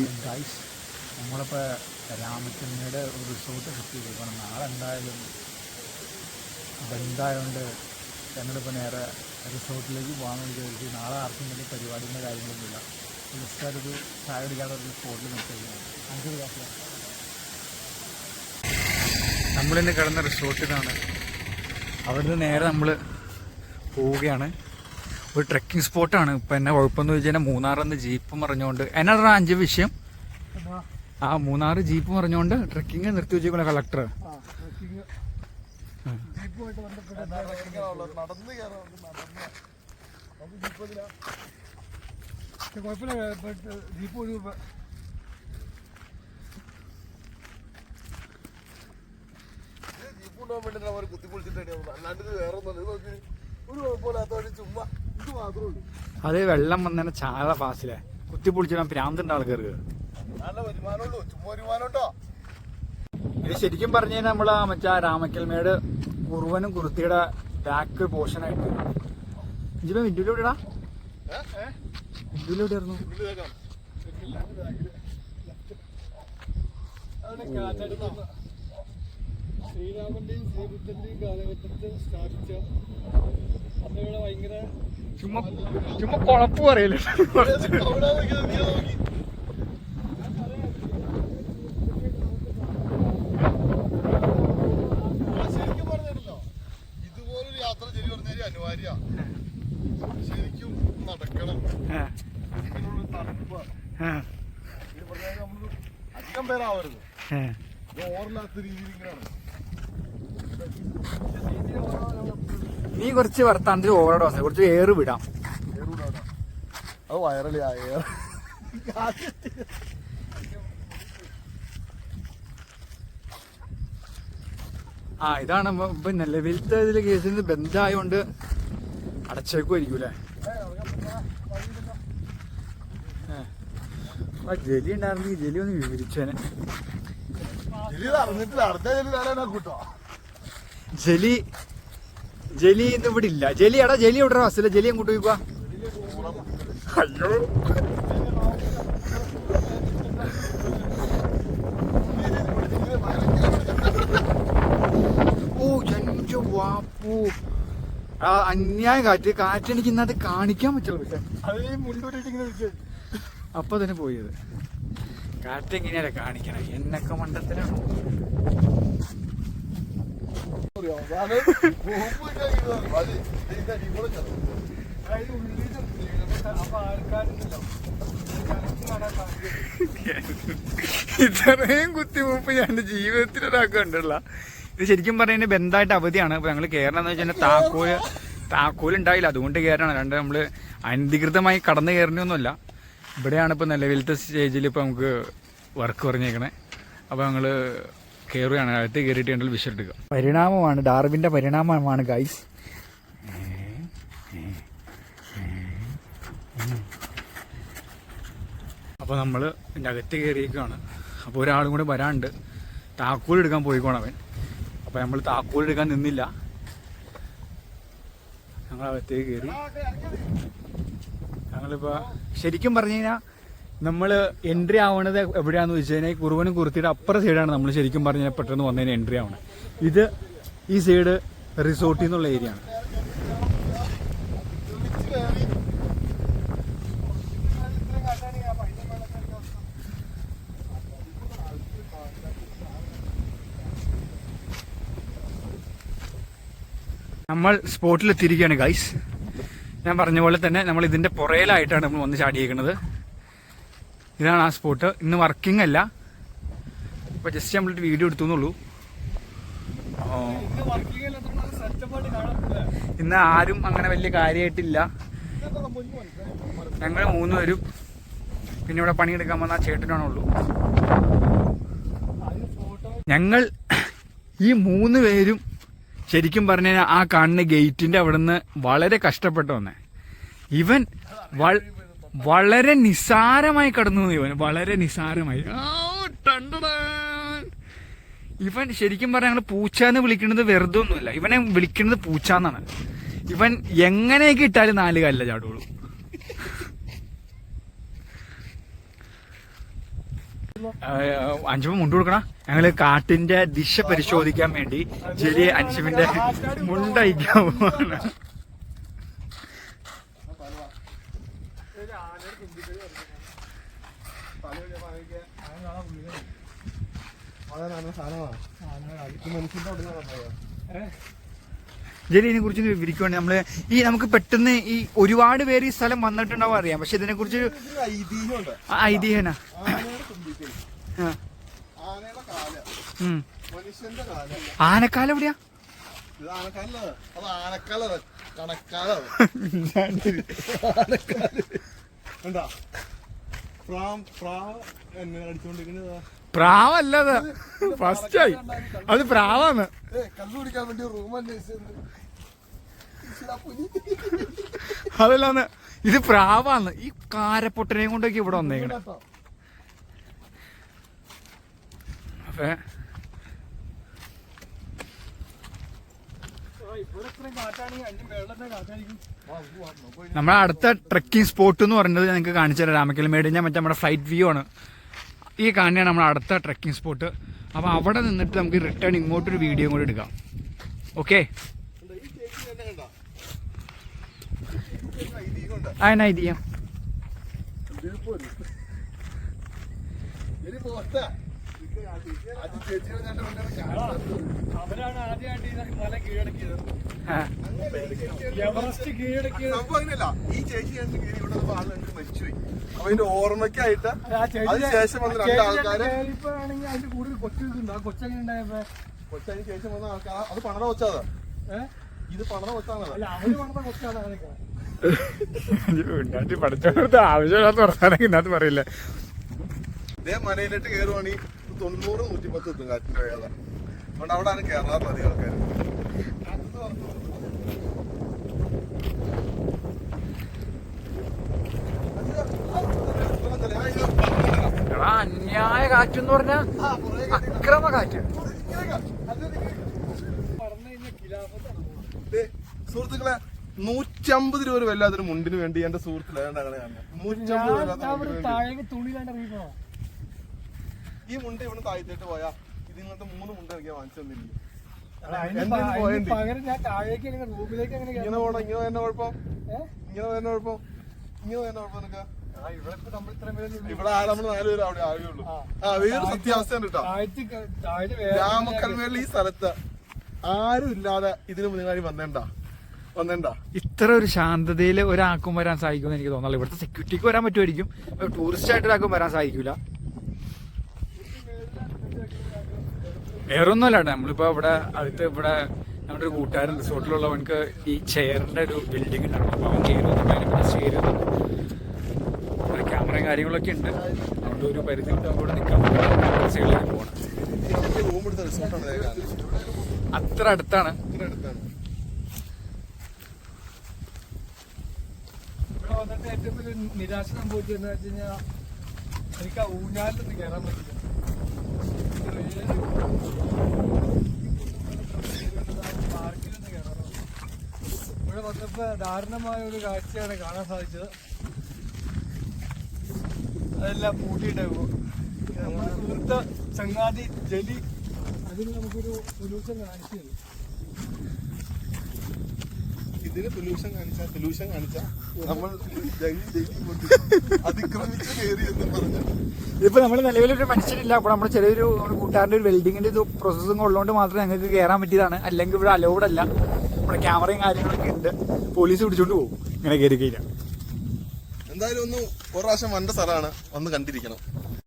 എത്തി. നമ്മളിപ്പോൾ രാമച്ചന്ദ്രയുടെ ഒരു റിസോർട്ട് സെറ്റ് ചെയ്തേക്കണം. നാളെ എന്തായാലും ബന്ധായതുകൊണ്ട് ഞങ്ങളിപ്പോൾ നേരെ റിസോർട്ടിലേക്ക് പോകാമെന്ന് വിചാരിച്ച്. നാളെ ആർക്കും വലിയ പരിപാടിൻ്റെ കാര്യങ്ങളൊന്നുമില്ല. ജസ്റ്റ് ചായ കുടിക്കാതെ ഒരു സ്പോട്ടിൽ നിർത്തുകയാണ്. 5 ക്ലാസ്സിലാണ് നമ്മളിന്ന് കിടന്ന റിസോർട്ടിലാണ്. അവിടുന്ന് നേരെ നമ്മൾ പോവുകയാണ്. ഒരു ട്രെക്കിംഗ് സ്പോട്ടാണ്. ഇപ്പം എന്നെ കുഴപ്പമെന്ന് വെച്ച് കഴിഞ്ഞാൽ മൂന്നാറിന്ന് ജീപ്പ് മറിഞ്ഞുകൊണ്ട് എന്നാ 5 വിഷയം. ആ മൂന്നാറ് ജീപ്പ് മറിഞ്ഞുകൊണ്ട് ട്രെക്കിങ് നിർത്തി വെച്ചേക്കുന്ന കളക്ടർ. അത് വെള്ളം വന്നതിനെ ചാള ഫാസിലെ കുത്തിപ്പൊളിച്ചിടാൻ പ്രാന്തുണ്ട് ആൾക്കാർക്ക്. ഇത് ശരിക്കും പറഞ്ഞു കഴിഞ്ഞാൽ നമ്മളാ മറ്റാ രാമക്കൽമേട് കുറുവനും കുറുത്തിയുടെ ബാക്ക് പോർഷൻ ആയിട്ട്. ഇജിപ്പോ വിൻഡുവിലെവിടെടാ? വിൻഡുവിലെവിടെയായിരുന്നു? ശ്രീരാമന്റെയും ശ്രീബുദ്ധന്റെയും കാലഘട്ടത്തിൽ സ്ഥാപിച്ച ഭയങ്കര ചുമ്മാ കുഴപ്പം പറയല്ലേ. ശരിക്കും നടക്കണം. അധികം പേരാവരുത്. ഓർലാത്ത രീതിയിൽ ഇങ്ങനെയാണ്. നീ കുറച്ച് വർത്താനത്തിൽ ഓവറോസ് കുറച്ച് എയർ വിടാം. അത് വൈറലി ആ എയർ. ഇതാണ് ഇപ്പൊ നിലവിലത്തെ ഇതില് കേസിന് ബന്ധായോണ്ട് അടച്ചേക്കുമായിരിക്കൂലേ. ജലി ഉണ്ടായിരുന്നെങ്കിൽ ജലി ഒന്ന് വിവരിച്ചേനെ. ജലി ഇന്ന് ഇവിടെ ഇല്ല. ജലി എടാ ജലി എവിടെ ബസ്സില്ല. ജലി അങ്ങോട്ട് പോയിക്കോ. അയ്യോ വാപ്പു അന്യായ കാറ്റെനിക്ക് ഇന്നത് കാണിക്കാൻ പറ്റുള്ളൂ. പക്ഷെ അപ്പൊ തന്നെ പോയത്. കാറ്റെങ്ങനെയാ കാണിക്കണം? എന്നൊക്കെ മണ്ടത്തിലാണ്. ഇത്രയും കുത്തിവെപ്പ് ഞാൻ എന്റെ ജീവിതത്തിലൊരാക്കണ്ടല്ല. ഇത് ശരിക്കും പറയുന്നത് ബന്ധമായിട്ട് അവധിയാണ്. അപ്പൊ ഞങ്ങൾ കയറണം എന്ന് വെച്ചാൽ താക്കോൽ ഉണ്ടായില്ല, അതുകൊണ്ട് കയറണം. അല്ലാണ്ട് നമ്മള് അനധികൃതമായി കടന്നു കയറണമൊന്നുമല്ല. ഇവിടെയാണ് ഇപ്പൊ നിലവിലത്തെ സ്റ്റേജിൽ ഇപ്പൊ നമുക്ക് വർക്ക് പറഞ്ഞേക്കണേ. അപ്പൊ ഞങ്ങള് കയറുകയാണ്. അകത്ത് കയറിയിട്ട് കണ്ടാൽ വിഷയം എടുക്കുക. പരിണാമമാണ്, ഡാർവിന്റെ പരിണാമമാണ് ഗൈസ്. അപ്പൊ നമ്മള് ഇതിന്റെ അകത്ത് കയറിയേക്കാണ്. അപ്പൊ ഒരാളും കൂടെ വരാണ്ട്. താക്കോൽ എടുക്കാൻ പോയിക്കോണം അവൻ. അപ്പൊ നമ്മൾ താക്കോൽ എടുക്കാൻ നിന്നില്ല. ഞങ്ങൾ അകത്തേക്ക് കയറി. ഞങ്ങളിപ്പോ ശരിക്കും പറഞ്ഞു കഴിഞ്ഞാൽ നമ്മള് എൻട്രി ആവണത് എവിടെയാന്ന് വെച്ച് കഴിഞ്ഞാൽ കുറുവനും കുറുത്തിയുടെ അപ്പുറ സൈഡാണ് നമ്മൾ ശരിക്കും പറഞ്ഞാൽ പെട്ടെന്ന് വന്നതിന് എൻട്രി ആവണം. ഇത് ഈ സൈഡ് റിസോർട്ടിൽ നിന്നുള്ള ഏരിയ ആണ്. നമ്മൾ സ്പോട്ടിലെത്തിയിരിക്കുകയാണ് ഗൈസ്. ഞാൻ പറഞ്ഞ പോലെ തന്നെ നമ്മൾ ഇതിന്റെ പുറയിലായിട്ടാണ് നമ്മൾ വന്ന് ചാടിയേക്കുന്നത്. ഇതാണ് ആ സ്പോട്ട്. ഇന്ന് വർക്കിംഗ് അല്ല, ഇപ്പൊ ജസ്റ്റ് നമ്മളൊരു വീഡിയോ എടുത്തുന്നുള്ളൂ. ഇന്ന് ആരും അങ്ങനെ വലിയ കാര്യമായിട്ടില്ല. ഞങ്ങൾ 3 പേരും പിന്നെ ഇവിടെ പണിയെടുക്കാൻ വന്ന ചേട്ടനാണുള്ളൂ. ഞങ്ങൾ ഈ 3 പേരും ശരിക്കും പറഞ്ഞു കഴിഞ്ഞാൽ ആ കാണുന്ന ഗേറ്റിന്റെ അവിടെ നിന്ന് വളരെ കഷ്ടപ്പെട്ടു വന്നേ. ഇവൻ വളരെ നിസാരമായി കടന്നു. ഇവൻ വളരെ നിസാരമായി. ഇവൻ ശരിക്കും പറഞ്ഞാൽ ഞങ്ങൾ പൂച്ചാന്ന് വിളിക്കുന്നത് വെറുതെ ഒന്നുമില്ല. ഇവനെ വിളിക്കുന്നത് പൂച്ചാന്നാണ്. ഇവൻ എങ്ങനെയൊക്കെ ഇട്ടാലും 4 കാലില ചാടുള്ളൂ. അഞ്ചുമ മുണ്ട് കൊടുക്കണം. ഞങ്ങള് കാട്ടിന്റെ ദിശ പരിശോധിക്കാൻ വേണ്ടി ജലി അഞ്ചുമിന്റെ മുണ്ടയക്കാൻ പോവാണ്. ജലീനെ കുറിച്ച് വിവരിക്കുവാണെങ്കിൽ നമ്മള് നമുക്ക് പെട്ടെന്ന് ഒരുപാട് പേര് ഈ സ്ഥലം വന്നിട്ടുണ്ടാവും അറിയാം, പക്ഷെ ഇതിനെ കുറിച്ച് ഐതിഹ്യന ആനക്കാല എവിടെയാ? പ്രാവല്ലത് ഫസ്റ്റായി, അത് പ്രാവാണ്. കണ്ടുപിടിക്കാൻ വേണ്ടി റൂം അതല്ലാന്ന്, ഇത് പ്രാവാന്ന്. ഈ കാരപ്പൊട്ടനെയും കൊണ്ടൊക്കെ ഇവിടെ വന്നേക്കണേ. അപ്പൊ നമ്മളെ അടുത്ത ട്രെക്കിംഗ് സ്പോട്ട് എന്ന് പറയുന്നത് ഞങ്ങൾക്ക് കാണിച്ചു തരാം. രാമക്കൽമേടിന്റെ മറ്റേ നമ്മുടെ ഫ്ലൈറ്റ് വ്യൂ ആണ് ഈ കാണുകയാണ് നമ്മുടെ അടുത്ത ട്രെക്കിംഗ് സ്പോട്ട്. അപ്പൊ അവിടെ നിന്നിട്ട് നമുക്ക് റിട്ടേൺ ഇങ്ങോട്ടൊരു വീഡിയോ കൂടി എടുക്കാം. ഓക്കെ, അതിന് ഐതിഹ്യം അവരാണ് ആദ്യമായിട്ട് മല കീഴടക്കിയത്. എവറസ്റ്റ് കീഴടക്കിയത് ഈ ചേച്ചി ഇവിടെ മരിച്ചുപോയി. അപ്പൊ അതിന്റെ ഓർമ്മയ്ക്കായിട്ട് അതിനുശേഷം വന്ന രണ്ടാൾക്കാര് ആണെങ്കിൽ അതിന്റെ കൂടുതൽ കൊച്ചുണ്ട്. ആ കൊച്ചെങ്ങനെ ഉണ്ടായപ്പോ കൊച്ചതിന് ശേഷം വന്ന ആൾക്കാർ അത് പണത കൊച്ചാതാ. ഇത് പണത കൊച്ചാണ്. അല്ല, അവര് പണത കൊച്ചാണ്. അതൊക്കെ പഠിച്ചോടത്ത് ആവശ്യമില്ലാത്ത വർത്താനെങ്കിൽ അത് പറയില്ല. ഇതേ മനയിലിട്ട് കയറുവാണെങ്കിൽ 90-110 എത്തും കാറ്റിന്റെ വേഗത. അതുകൊണ്ട് അവിടെയാണ് കയറാറുള്ളത് അധികം ആൾക്കാർ. അന്യായ കാറ്റെന്ന് പറഞ്ഞാ അക്രമ കാറ്റ്. സുഹൃത്തുക്കളെ, 150 രൂപ വല്ലാത്തൊരു മുണ്ടിന് വേണ്ടി എന്റെ സുഹൃത്തില്ല 150 ഈ മുണ്ട് ഇവിടെ താഴ്ത്തിട്ട് പോയാ ഇത് ഇങ്ങനത്തെ 3 മുണ്ട് എനിക്ക് വാങ്ങിച്ചു തന്നില്ല. ഇങ്ങനെ പോണ ഇങ്ങനെ വരുന്ന കുഴപ്പം, ഇങ്ങനെ വരുന്ന കുഴപ്പം, ഇങ്ങനെ വരുന്ന കുഴപ്പം നിനക്ക്. ഇവിടെ നമ്മൾ 4 പേര് അവിടെ ആകെയുള്ളൂ. വേറെ സത്യാവസ്ഥ കേട്ടോ. രാമക്കൽമേളിൽ ഈ സ്ഥലത്ത് ആരും ഇല്ലാതെ ഇതിന് മുന്നാടി വന്നേണ്ട. ഇത്ര ഒരു ശാന്തതയിൽ ഒരാൾക്കും വരാൻ സാധിക്കുമെന്ന് എനിക്ക് തോന്നുന്നില്ല. ഇവിടുത്തെ സെക്യൂരിറ്റിക്ക് വരാൻ പറ്റുമായിരിക്കും, ടൂറിസ്റ്റ് ആയിട്ട് ഒരാൾക്കും വരാൻ സാധിക്കൂല. വേറൊന്നുമല്ല, നമ്മളിപ്പോ ഇവിടെ അടുത്ത് ഇവിടെ നമ്മുടെ ഒരു കൂട്ടുകാരൻ റിസോർട്ടിലുള്ളവനക്ക് ഈ ചെയറിന്റെ ഒരു ബിൽഡിംഗ് ഉണ്ടായിരുന്നു. അപ്പൊ അവൻ കയറുന്നു, ക്യാമറയും കാര്യങ്ങളൊക്കെ ഉണ്ട്. അതുകൊണ്ട് ഒരു പരിധി ഇവിടെ നിൽക്കാൻ പോകണം. അത്ര അടുത്താണ്. ഇവിടെ വന്നിട്ട് ഏറ്റവും വലിയ നിരാശ സംഭവിച്ചതെന്ന് വെച്ച് കഴിഞ്ഞാൽ എനിക്ക് ആ ഊഞ്ഞാലിലൊന്നും കയറാൻ പറ്റില്ല. പാർക്കിലൊന്നും കയറാൻ. ഇവിടെ വന്നപ്പോ ദാരുണമായ ഒരു കാഴ്ചയാണ് കാണാൻ സാധിച്ചത്. അതെല്ലാം പൂട്ടിയിട്ടേക്കോ. നമ്മുടെ സുഹൃത്ത ചങ്ങാതി ജലി അതിന് നമുക്കൊരു സൊല്യൂഷൻ കാണിച്ചു തരും. ഇതിന് പൊല്യൂഷൻ കാണിച്ചാൽ നമ്മൾ അതിക്രമിച്ച് കയറി എന്ന് പറഞ്ഞു. ഇതിപ്പോ നമ്മൾ നിലവിലൊരു മനുഷ്യനില്ല. അപ്പൊ നമ്മുടെ ചെറിയൊരു കൂട്ടുകാരന്റെ ഒരു വെൽഡിങ്ങിന്റെ ഇത് പ്രോസസ്സിംഗ് ഉള്ളതുകൊണ്ട് മാത്രമേ ഞങ്ങൾക്ക് കയറാൻ പറ്റിയതാണ്. അല്ലെങ്കിൽ ഇവിടെ അലൗഡ് അല്ല. നമ്മുടെ ക്യാമറയും കാര്യങ്ങളൊക്കെ ഉണ്ട്. പോലീസ് പിടിച്ചോണ്ട് പോകും ഇങ്ങനെ കയറി കഴിഞ്ഞാൽ. എന്തായാലും ഒരു പ്രാവശ്യം വന്ന സ്ഥലമാണ്, വന്ന് കണ്ടിരിക്കണം.